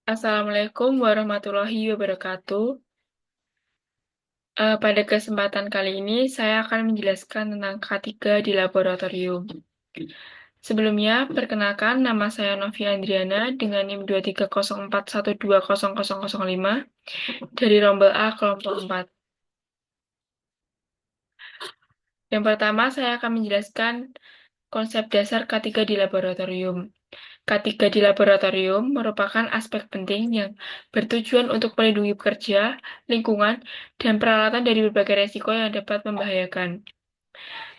Assalamualaikum warahmatullahi wabarakatuh. Pada kesempatan kali ini, saya akan menjelaskan tentang K3 di laboratorium. Sebelumnya, perkenalkan nama saya Novi Andriana dengan NIM 23041200005 dari Rombel A kelompok 4. Yang pertama, saya akan menjelaskan konsep dasar K3 di laboratorium. K3 di laboratorium merupakan aspek penting yang bertujuan untuk melindungi pekerja, lingkungan, dan peralatan dari berbagai resiko yang dapat membahayakan.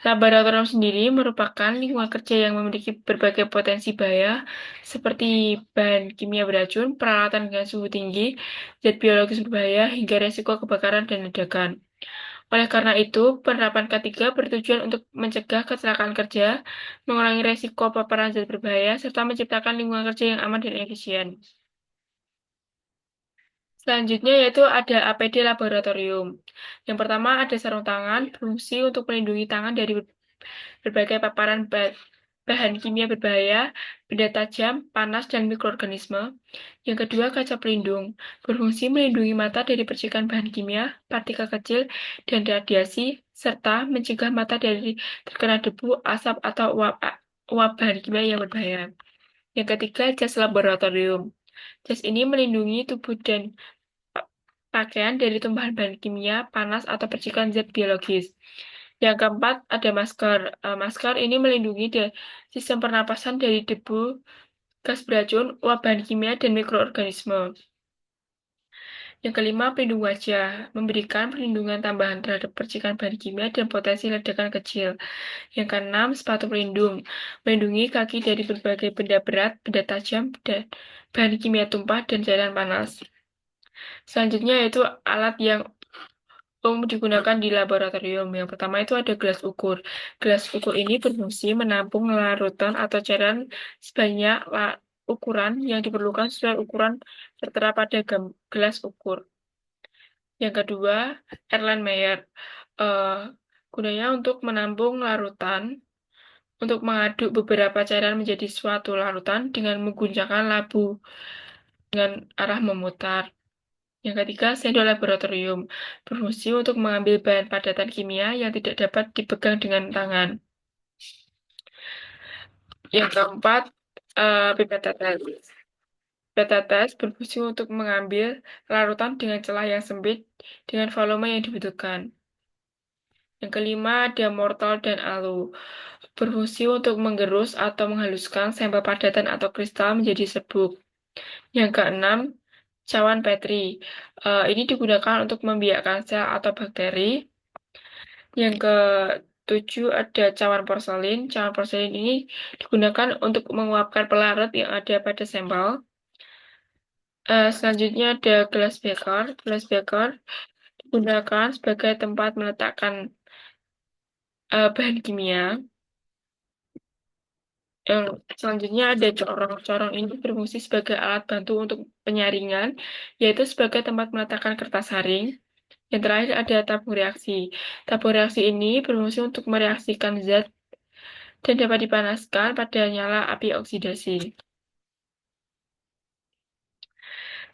Laboratorium sendiri merupakan lingkungan kerja yang memiliki berbagai potensi bahaya, seperti bahan kimia beracun, peralatan dengan suhu tinggi, zat biologis berbahaya, hingga resiko kebakaran dan ledakan. Oleh karena itu, penerapan K3 bertujuan untuk mencegah kecelakaan kerja, mengurangi resiko paparan zat berbahaya, serta menciptakan lingkungan kerja yang aman dan efisien. Selanjutnya yaitu ada APD laboratorium. Yang pertama ada sarung tangan, berfungsi untuk melindungi tangan dari berbagai paparan bahan kimia berbahaya, benda tajam, panas, dan mikroorganisme. Yang kedua, kaca pelindung, berfungsi melindungi mata dari percikan bahan kimia, partikel kecil, dan radiasi, serta mencegah mata dari terkena debu, asap, atau uap bahan kimia yang berbahaya. Yang ketiga, jas laboratorium. Jas ini melindungi tubuh dan pakaian dari tumpahan bahan kimia, panas, atau percikan zat biologis. Yang keempat, ada masker. Masker ini melindungi sistem pernapasan dari debu, gas beracun, uap bahan kimia, dan mikroorganisme. Yang kelima, pelindung wajah. Memberikan perlindungan tambahan terhadap percikan bahan kimia dan potensi ledakan kecil. Yang keenam, sepatu pelindung. Melindungi kaki dari berbagai benda berat, benda tajam, dan bahan kimia tumpah, dan cairan panas. Selanjutnya yaitu alat yang digunakan di laboratorium. Yang pertama itu ada gelas ukur. Gelas ukur ini berfungsi menampung larutan atau cairan sebanyak ukuran yang diperlukan sesuai ukuran tertera pada gelas ukur. Yang kedua, Erlenmeyer. Eh, gunanya untuk menampung larutan, untuk mengaduk beberapa cairan menjadi suatu larutan dengan menggunakan labu dengan arah memutar. Yang ketiga, sendok laboratorium, berfungsi untuk mengambil bahan padatan kimia yang tidak dapat dipegang dengan tangan. Yang keempat, pipet tetes. Pipet tetes berfungsi untuk mengambil larutan dengan celah yang sempit dengan volume yang dibutuhkan. Yang kelima, ada mortal dan alu, berfungsi untuk menggerus atau menghaluskan sampel padatan atau kristal menjadi serbuk. Yang keenam, cawan Petri. Ini digunakan untuk membiakkan sel atau bakteri. Yang ketujuh ada cawan porselin. Cawan porselin ini digunakan untuk menguapkan pelarut yang ada pada sampel. Selanjutnya ada gelas beker. Gelas beker digunakan sebagai tempat meletakkan bahan kimia. Yang selanjutnya ada corong. Corong ini berfungsi sebagai alat bantu untuk penyaringan, yaitu sebagai tempat meletakkan kertas saring. Yang terakhir ada tabung reaksi. Tabung reaksi ini berfungsi untuk mereaksikan zat dan dapat dipanaskan pada nyala api oksidasi.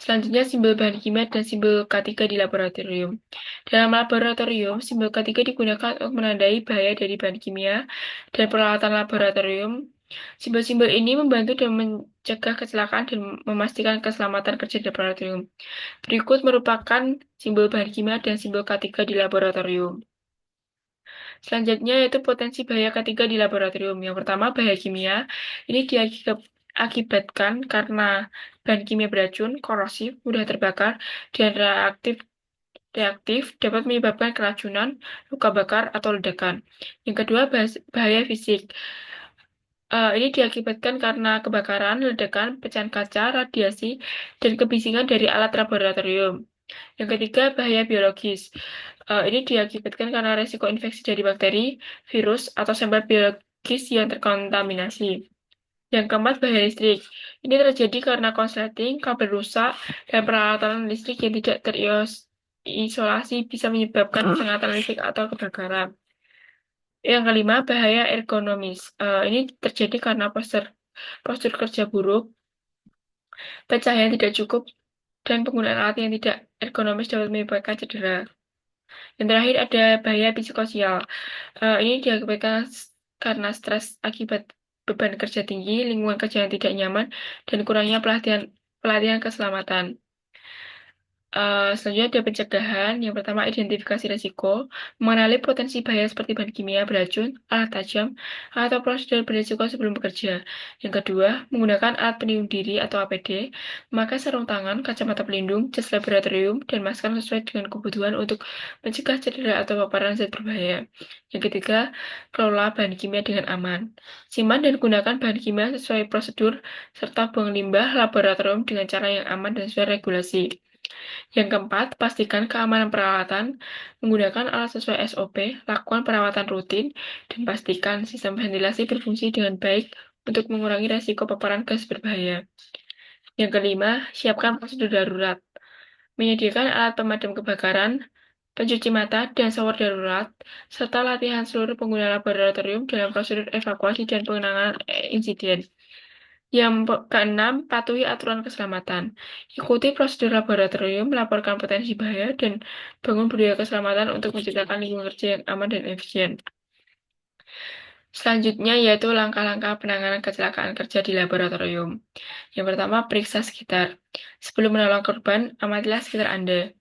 Selanjutnya, simbol bahan kimia dan simbol K3 di laboratorium. Dalam laboratorium, simbol K3 digunakan untuk menandai bahaya dari bahan kimia dan peralatan laboratorium. Simbol-simbol ini membantu dan mencegah kecelakaan dan memastikan keselamatan kerja di laboratorium. Berikut merupakan simbol bahan kimia dan simbol K3 di laboratorium. Selanjutnya yaitu potensi bahaya K3 di laboratorium. Yang pertama, bahaya kimia. Ini diakibatkan karena bahan kimia beracun, korosif, mudah terbakar, dan reaktif dapat menyebabkan keracunan, luka bakar, atau ledakan. Yang kedua, bahaya fisik. Ini diakibatkan karena kebakaran, ledakan, pecahan kaca, radiasi, dan kebisingan dari alat laboratorium. Yang ketiga, bahaya biologis. Ini diakibatkan karena resiko infeksi dari bakteri, virus, atau sampel biologis yang terkontaminasi. Yang keempat, bahaya listrik. Ini terjadi karena konsleting, kabel rusak, dan peralatan listrik yang tidak terisolasi bisa menyebabkan sengatan listrik atau kebakaran. Yang kelima, bahaya ergonomis. Ini terjadi karena postur kerja buruk, pencahayaan tidak cukup, dan penggunaan alat yang tidak ergonomis dapat menyebabkan cedera. Yang terakhir ada bahaya psikososial. Ini diakibatkan karena stres akibat beban kerja tinggi, lingkungan kerja yang tidak nyaman, dan kurangnya pelatihan pelatihan keselamatan. Selanjutnya ada pencegahan. Yang pertama, identifikasi risiko, mengenali potensi bahaya seperti bahan kimia beracun, alat tajam, atau prosedur berisiko sebelum bekerja. Yang kedua, menggunakan alat pelindung diri atau APD, memakai sarung tangan, kacamata pelindung, jas laboratorium, dan masker sesuai dengan kebutuhan untuk mencegah cedera atau paparan zat berbahaya. Yang ketiga, kelola bahan kimia dengan aman. Simpan dan gunakan bahan kimia sesuai prosedur, serta buang limbah laboratorium dengan cara yang aman dan sesuai regulasi. Yang keempat, pastikan keamanan peralatan, menggunakan alat sesuai SOP, lakukan perawatan rutin, dan pastikan sistem ventilasi berfungsi dengan baik untuk mengurangi risiko paparan gas berbahaya. Yang kelima, siapkan prosedur darurat. Menyediakan alat pemadam kebakaran, pencuci mata, dan shower darurat, serta latihan seluruh pengguna laboratorium dalam prosedur evakuasi dan penanganan insiden. Yang keenam, patuhi aturan keselamatan. Ikuti prosedur laboratorium, laporkan potensi bahaya, dan bangun budaya keselamatan untuk menciptakan lingkungan kerja yang aman dan efisien. Selanjutnya yaitu langkah-langkah penanganan kecelakaan kerja di laboratorium. Yang pertama, periksa sekitar. Sebelum menolong korban, amatilah sekitar Anda.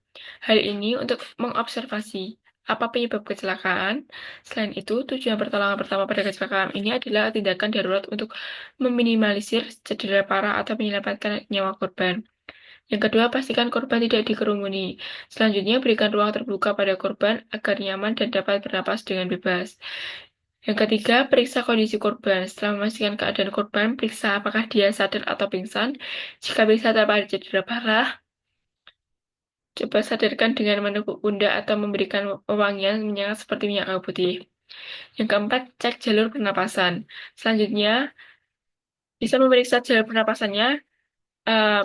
Hal ini untuk mengobservasi apa penyebab kecelakaan. Selain itu, tujuan pertolongan pertama pada kecelakaan ini adalah tindakan darurat untuk meminimalisir cedera parah atau menyelamatkan nyawa korban. Yang kedua, pastikan korban tidak dikerumuni. Selanjutnya, berikan ruang terbuka pada korban agar nyaman dan dapat bernapas dengan bebas. Yang ketiga, periksa kondisi korban. Setelah memastikan keadaan korban, periksa apakah dia sadar atau pingsan. Jika bisa tanpa ada cedera parah, coba sadarkan dengan menepuk pundak atau memberikan wewangian menyengat seperti minyak kayu putih. Yang keempat, cek jalur pernapasan. Selanjutnya, bisa memeriksa jalur pernapasannya eh,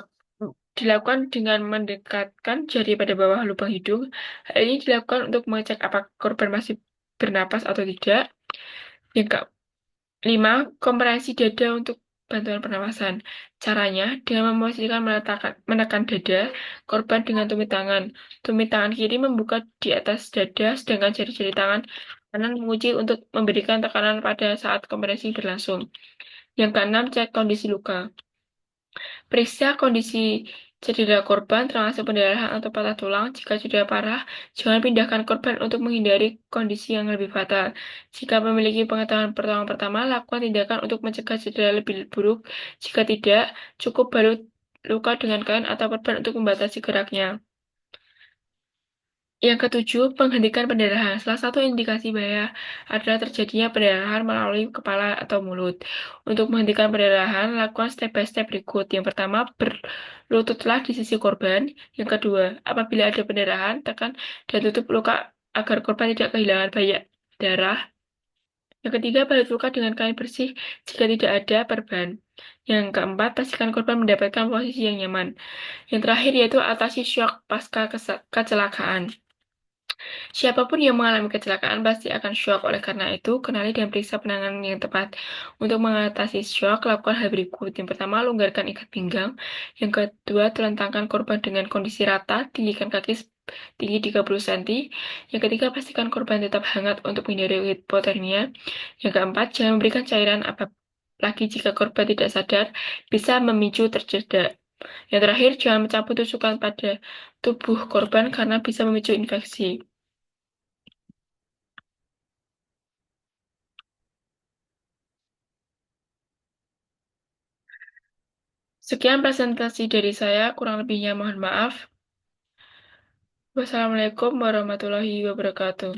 dilakukan dengan mendekatkan jari pada bawah lubang hidung. Hal ini dilakukan untuk mengecek apakah korban masih bernapas atau tidak. Yang kelima, kompresi dada untuk bantuan pernapasan. Caranya, dengan memposisikan menekan dada korban dengan tumit tangan. Tumit tangan kiri membuka di atas dada, sedangkan jari-jari tangan kanan mengunci untuk memberikan tekanan pada saat kompresi berlangsung. Yang keenam, cek kondisi luka. Periksa kondisi cedera korban, termasuk pendarahan atau patah tulang. Jika cedera parah, jangan pindahkan korban untuk menghindari kondisi yang lebih fatal. Jika memiliki pengetahuan pertolongan pertama, lakukan tindakan untuk mencegah cedera lebih buruk. Jika tidak, cukup balut luka dengan kain atau perban untuk membatasi geraknya. Yang ketujuh, penghentikan pendarahan. Salah satu indikasi bahaya adalah terjadinya pendarahan melalui kepala atau mulut. Untuk menghentikan pendarahan, lakukan step by step berikut. Yang pertama, berlututlah di sisi korban. Yang kedua, apabila ada pendarahan, tekan dan tutup luka agar korban tidak kehilangan banyak darah. Yang ketiga, balut luka dengan kain bersih jika tidak ada perban. Yang keempat, pastikan korban mendapatkan posisi yang nyaman. Yang terakhir yaitu atasi shock pasca kecelakaan. Siapapun yang mengalami kecelakaan pasti akan syok. Oleh karena itu, kenali dan periksa penanganan yang tepat. Untuk mengatasi syok, lakukan hal berikut. Yang pertama, longgarkan ikat pinggang. Yang kedua, telentangkan korban dengan kondisi rata, tinggikan kaki tinggi 30 cm. Yang ketiga, pastikan korban tetap hangat untuk menghindari hipotermia. Yang keempat, jangan memberikan cairan apalagi jika korban tidak sadar, bisa memicu terjeda. Yang terakhir, jangan mencabut tusukan pada tubuh korban karena bisa memicu infeksi. Sekian presentasi dari saya, kurang lebihnya mohon maaf. Wassalamualaikum warahmatullahi wabarakatuh.